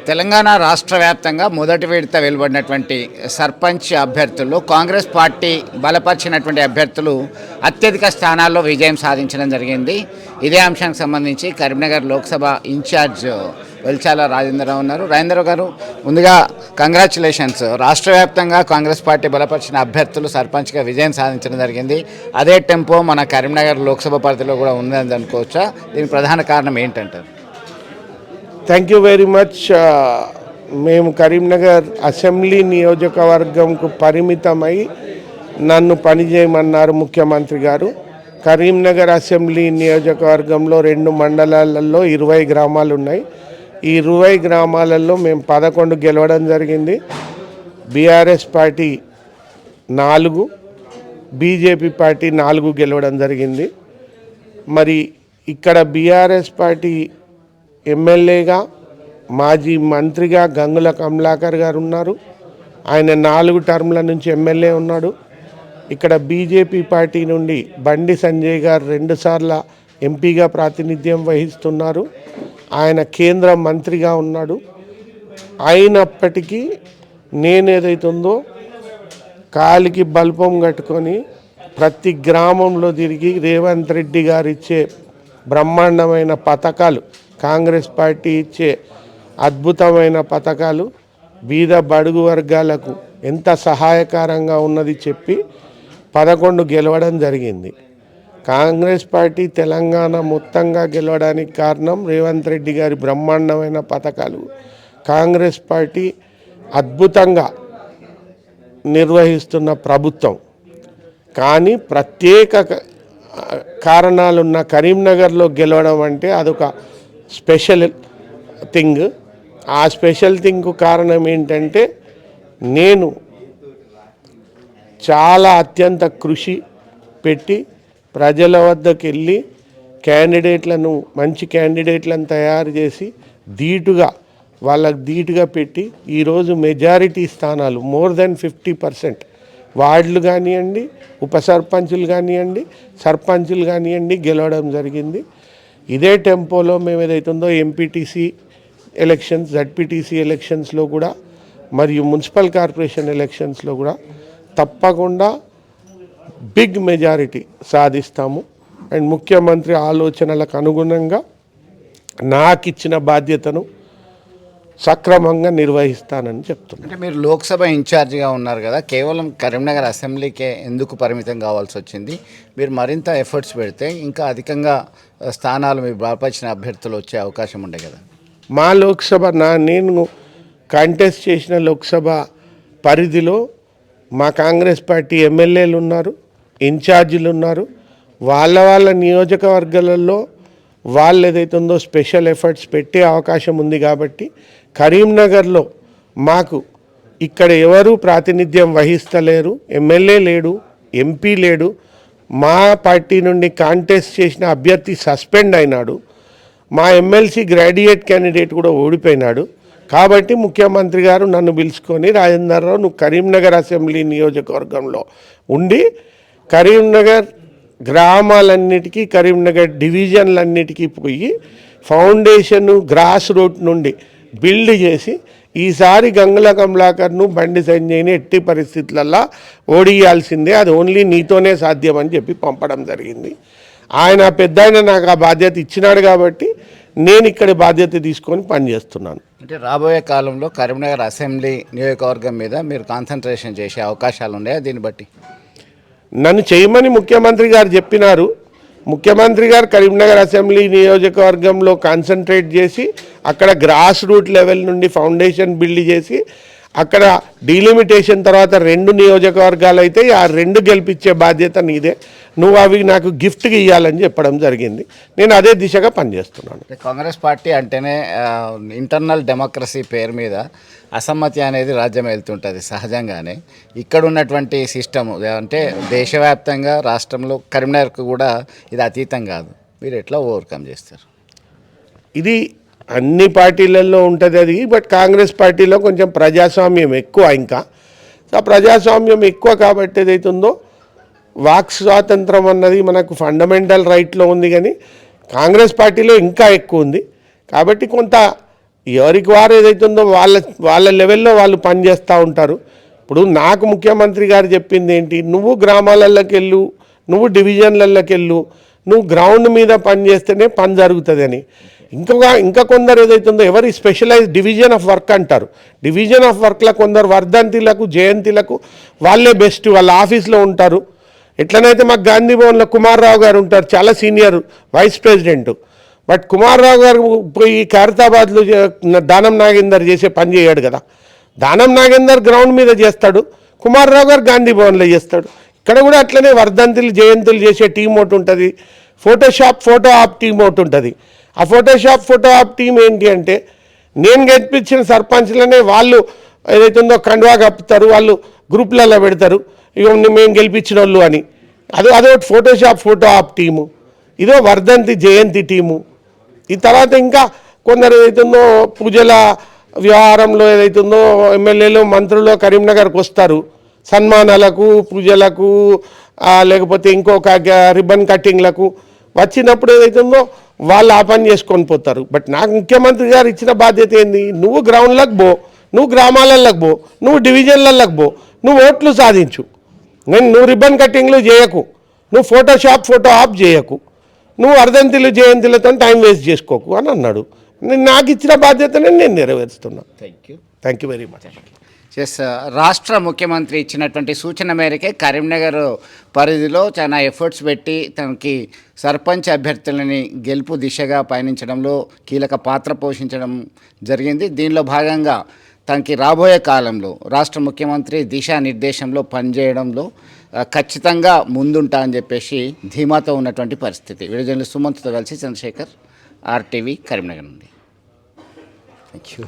తెలంగాణ రాష్ట్ర వ్యాప్తంగా మొదటి విడత వెలువడినటువంటి సర్పంచ్ అభ్యర్థుల్లో కాంగ్రెస్ పార్టీ బలపరిచినటువంటి అభ్యర్థులు అత్యధిక స్థానాల్లో విజయం సాధించడం జరిగింది. ఇదే అంశానికి సంబంధించి కరీంనగర్ లోక్సభ ఇన్ఛార్జ్ వెల్చాల రాజేంద్రరావు ఉన్నారు. రాజేంద్రరావు గారు, ముందుగా కంగ్రాచులేషన్స్. రాష్ట్ర వ్యాప్తంగా కాంగ్రెస్ పార్టీ బలపరిచిన అభ్యర్థులు సర్పంచ్గా విజయం సాధించడం జరిగింది. అదే టెంపో మన కరీంనగర్ లోక్సభ పరిధిలో కూడా ఉందని అనుకోవచ్చా? దీనికి ప్రధాన కారణం ఏంటంటారు? Thank you very much. మేము కరీంనగర్ అసెంబ్లీ నియోజకవర్గంకు పరిమితమై నన్ను పనిచేయమన్నారు ముఖ్యమంత్రి గారు. కరీంనగర్ అసెంబ్లీ నియోజకవర్గంలో 2 మండలాలలో 20 గ్రామాలు ఉన్నాయి. ఈ 20 గ్రామాలలో మేము 11 గెలవడం జరిగింది. బీఆర్ఎస్ పార్టీ 4, బీజేపీ పార్టీ 4 గెలవడం జరిగింది. మరి ఇక్కడ బీఆర్ఎస్ పార్టీ ఎమ్మెల్యేగా మాజీ మంత్రిగా గంగుల కమలాకర్ గారు ఉన్నారు. ఆయన 4 టర్మ్ల నుంచి ఎమ్మెల్యే ఉన్నాడు. ఇక్కడ బీజేపీ పార్టీ నుండి బండి సంజయ్ గారు 2 సార్ల ఎంపీగా ప్రాతినిధ్యం వహిస్తున్నారు. ఆయన కేంద్ర మంత్రిగా ఉన్నాడు. అయినప్పటికీ నేనేదైతుందో కాలికి బల్పం కట్టుకొని ప్రతి గ్రామంలో తిరిగి రేవంత్ రెడ్డి గారు ఇచ్చే బ్రహ్మాండమైన పథకాలు, కాంగ్రెస్ పార్టీ ఇచ్చే అద్భుతమైన పథకాలు బీద బడుగు వర్గాలకు ఎంత సహాయకరంగా ఉన్నది చెప్పి 11 గెలవడం జరిగింది. కాంగ్రెస్ పార్టీ తెలంగాణ మొత్తంగా గెలవడానికి కారణం రేవంత్ రెడ్డి గారి బ్రహ్మాండమైన పథకాలు. కాంగ్రెస్ పార్టీ అద్భుతంగా నిర్వహిస్తున్న ప్రభుత్వం. కానీ ప్రత్యేక కారణాలున్న కరీంనగర్లో గెలవడం అంటే అదొక స్పెషల్ థింగ్. ఆ స్పెషల్ థింగ్కు కారణం ఏంటంటే నేను చాలా అత్యంత కృషి పెట్టి ప్రజల వద్దకు వెళ్ళి క్యాండిడేట్లను, మంచి క్యాండిడేట్లను తయారు చేసి వాళ్ళకు ధీటుగా పెట్టి ఈరోజు మెజారిటీ స్థానాలు మోర్ దెన్ 50% వార్డులు కానివ్వండి, ఉప సర్పంచులు కానివ్వండి, సర్పంచులు కానివ్వండి గెలవడం జరిగింది. ఇదే టెంపోలో మేము ఏదైతుందో ఎంపీటీసీ ఎలక్షన్స్, జడ్పీటీసీ ఎలక్షన్స్లో కూడా మరియు మున్సిపల్ కార్పొరేషన్ ఎలక్షన్స్లో కూడా తప్పకుండా బిగ్ మెజారిటీ సాధిస్తాము. అండ్ ముఖ్యమంత్రి ఆలోచనలకు అనుగుణంగా నాకు ఇచ్చిన బాధ్యతను సక్రమంగా నిర్వహిస్తానని చెప్తున్నాను. అంటే మీరు లోక్సభ ఇన్ఛార్జిగా ఉన్నారు కదా, కేవలం కరీంనగర్ అసెంబ్లీకే ఎందుకు పరిమితం కావాల్సి వచ్చింది? మీరు మరింత ఎఫర్ట్స్ పెడితే ఇంకా అధికంగా స్థానాలు మీరు బలపరిచిన అభ్యర్థులు వచ్చే అవకాశం ఉండే కదా. మా లోక్సభ నేను కంటెస్ట్ చేసిన లోక్సభ పరిధిలో మా కాంగ్రెస్ పార్టీ ఎమ్మెల్యేలు ఉన్నారు, ఇన్ఛార్జీలు ఉన్నారు. వాళ్ళ నియోజకవర్గాలలో వాళ్ళు ఏదైతుందో స్పెషల్ ఎఫర్ట్స్ పెట్టే అవకాశం ఉంది. కాబట్టి కరీంనగర్లో మాకు ఇక్కడ ఎవరూ ప్రాతినిధ్యం వహిస్తలేరు. ఎమ్మెల్యే లేడు, ఎంపీ లేడు. మా పార్టీ నుండి కాంటెస్ట్ చేసిన అభ్యర్థి సస్పెండ్ అయినాడు. మా ఎమ్మెల్సీ గ్రాడ్యుయేట్ క్యాండిడేట్ కూడా ఓడిపోయినాడు. కాబట్టి ముఖ్యమంత్రి గారు నన్ను పిలుచుకొని, రాజేంద్రరావు నువ్వు కరీంనగర్ అసెంబ్లీ నియోజకవర్గంలో ఉండి కరీంనగర్ గ్రామాలన్నిటికీ, కరీంనగర్ డివిజన్లన్నిటికీ పోయి ఫౌండేషన్ గ్రాస్ రూట్ నుండి బిల్డ్ చేసి ఈసారి గంగుల కమలాకర్ను, బండి సంజయ్ని ఎట్టి పరిస్థితులలో ఓడియాల్సిందే, అది ఓన్లీ నీతోనే సాధ్యమని చెప్పి పంపడం జరిగింది. ఆయన పెద్దాయన నాకు ఆ బాధ్యత ఇచ్చినాడు కాబట్టి నేను ఇక్కడ బాధ్యత తీసుకొని పనిచేస్తున్నాను. అంటే రాబోయే కాలంలో కరీంనగర్ అసెంబ్లీ నియోజకవర్గం మీద మీరు కాన్సన్ట్రేషన్ చేసే అవకాశాలు ఉన్నాయా? దీన్ని బట్టి నన్ను చేయమని ముఖ్యమంత్రి గారు చెప్పినారు. ముఖ్యమంత్రి గారు కరీంనగర్ అసెంబ్లీ నియోజకవర్గంలో కాన్సన్ట్రేట్ చేసి అక్కడ గ్రాస్ రూట్ లెవెల్ నుండి ఫౌండేషన్ బిల్డ్ చేసి అక్కడ డీలిమిటేషన్ తర్వాత 2 నియోజకవర్గాలు అయితే ఆ 2 గెలిపించే బాధ్యత నీదే, నువ్వు అవి నాకు గిఫ్ట్గా ఇవ్వాలని చెప్పడం జరిగింది. నేను అదే దిశగా పనిచేస్తున్నాను. కాంగ్రెస్ పార్టీ అంటేనే ఇంటర్నల్ డెమోక్రసీ పేరు మీద అసమ్మతి అనేది రాజ్యం వెళ్తుంటుంది సహజంగానే. ఇక్కడ ఉన్నటువంటి సిస్టమ్ అంటే దేశవ్యాప్తంగా, రాష్ట్రంలో కరీంనగర్కు కూడా ఇది అతీతం కాదు. మీరు ఎట్లా ఓవర్కమ్ చేస్తారు? ఇది అన్ని పార్టీలలో ఉంటుంది అది. బట్ కాంగ్రెస్ పార్టీలో కొంచెం ప్రజాస్వామ్యం ఎక్కువ. ఇంకా ప్రజాస్వామ్యం ఎక్కువ కాబట్టి ఏదైతుందో వాక్ స్వాతంత్రం అన్నది మనకు ఫండమెంటల్ రైట్లో ఉంది. కానీ కాంగ్రెస్ పార్టీలో ఇంకా ఎక్కువ ఉంది. కాబట్టి కొంత ఎవరికి వారు ఏదైతుందో వాళ్ళ లెవెల్లో వాళ్ళు పనిచేస్తూ ఉంటారు. ఇప్పుడు నాకు ముఖ్యమంత్రి గారు చెప్పింది ఏంటి, నువ్వు గ్రామాలలోకి వెళ్ళు, నువ్వు డివిజన్లలోకి వెళ్ళు, నువ్వు గ్రౌండ్ మీద పని చేస్తేనే పని జరుగుతుంది అని. ఇంకా కొందరు ఏదైతుందో ఎవరి స్పెషలైజ్ డివిజన్ ఆఫ్ వర్క్ అంటారు. డివిజన్ ఆఫ్ వర్క్లో కొందరు వర్ధంతిలకు జయంతిలకు వాళ్ళే బెస్ట్, వాళ్ళ ఆఫీస్లో ఉంటారు. ఎట్లనైతే మాకు గాంధీ భవన్లో కుమార్రావు గారు ఉంటారు, చాలా senior vice president. But Kumar Rao గారు పోయి ఖైరతాబాద్లో దానం నాగేందర్ చేసే పని చేయడు కదా. దానం నాగేందర్ గ్రౌండ్ మీద చేస్తాడు, కుమార్రావు గారు గాంధీ భవన్లో చేస్తాడు. ఇక్కడ కూడా అట్లనే వర్ధంతులు జయంతులు చేసే టీం ఒకటి ఉంటుంది, ఫోటో ఆప్ టీం ఒకటి ఉంటుంది. ఆ ఫోటో ఆప్ టీం ఏంటి అంటే, నేను గెలిపించిన సర్పంచ్లనే వాళ్ళు ఏదైతుందో కండువా కప్పుతారు, వాళ్ళు గ్రూప్లలో పెడతారు, ఇక మేము గెలిపించిన వాళ్ళు అని. అదొకటి ఫోటో ఆప్ టీము, ఇదో వర్ధంతి జయంతి టీము. ఈ తర్వాత ఇంకా కొందరు ఏదైతుందో పూజల వ్యవహారంలో ఏదైతుందో ఎమ్మెల్యేలు మంత్రులు కరీంనగర్కి వస్తారు సన్మానాలకు, పూజలకు, లేకపోతే ఇంకొక రిబ్బన్ కటింగ్లకు వచ్చినప్పుడు ఏదైతుందో వాళ్ళు ఆ పని చేసుకొని పోతారు. బట్ నాకు ముఖ్యమంత్రి గారు ఇచ్చిన బాధ్యత ఏంది, నువ్వు గ్రౌండ్లకు పో, నువ్వు గ్రామాలలోకి పో, నువ్వు డివిజన్లలోకి పో, నువ్వు ఓట్లు సాధించు. నువ్వు రిబ్బన్ కటింగ్లు చేయకు, నువ్వు ఫోటో ఆప్ చేయకు, నువ్వు వర్ధంతులు జయంతులతో టైం వేస్ట్ చేసుకోకు అని అన్నాడు. నాకు ఇచ్చిన బాధ్యతనే నేను నెరవేరుస్తున్నా. Thank you very much. Yes, రాష్ట్ర ముఖ్యమంత్రి ఇచ్చినటువంటి సూచన మేరకే కరీంనగర్ పరిధిలో చాలా ఎఫర్ట్స్ పెట్టి తనకి సర్పంచ్ అభ్యర్థులని గెలుపు దిశగా పయనించడంలో కీలక పాత్ర పోషించడం జరిగింది. దీనిలో భాగంగా తనకి రాబోయే కాలంలో రాష్ట్ర ముఖ్యమంత్రి దిశానిర్దేశంలో పనిచేయడంలో ఖచ్చితంగా ముందుంటా అని చెప్పేసి ధీమాతో ఉన్నటువంటి పరిస్థితి. వీడియో జర్నలిస్ట్ సుమంత్తో కలిసి చంద్రశేఖర్, RTV, కరీంనగర్ నుండి. Thank you.